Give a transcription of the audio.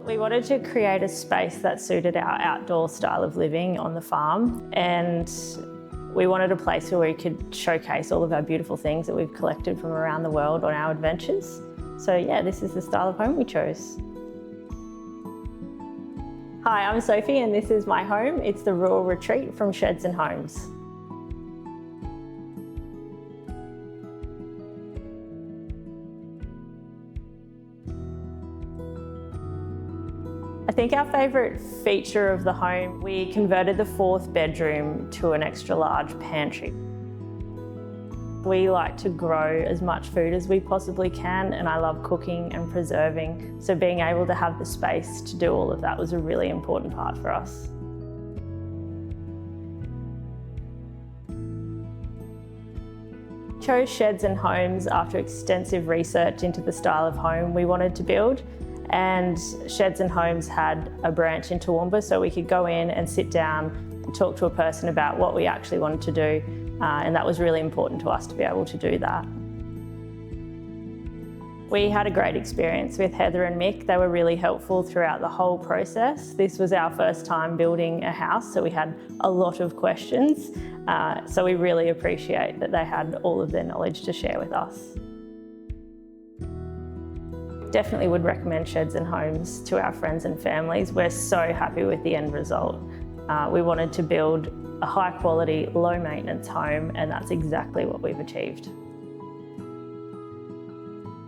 We wanted to create a space that suited our outdoor style of living on the farm, and we wanted a place where we could showcase all of our beautiful things that we've collected from around the world on our adventures. So yeah, this is the style of home we chose. Hi, I'm Sophie and this is my home. It's the Rural Retreat from Sheds and Homes. I think our favourite feature of the home, we converted the 4th bedroom to an extra large pantry. We like to grow as much food as we possibly can, and I love cooking and preserving, so being able to have the space to do all of that was a really important part for us. Chose Sheds and Homes after extensive research into the style of home we wanted to build. And Sheds and Homes had a branch in Toowoomba, so we could go in and sit down and talk to a person about what we actually wanted to do, and that was really important to us to be able to do that. We had a great experience with Heather and Mick. They were really helpful throughout the whole process. This was our first time building a house, so we had a lot of questions, so we really appreciate that they had all of their knowledge to share with us. Definitely would recommend Sheds and Homes to our friends and families. We're so happy with the end result. We wanted to build a high quality, low maintenance home, and that's exactly what we've achieved.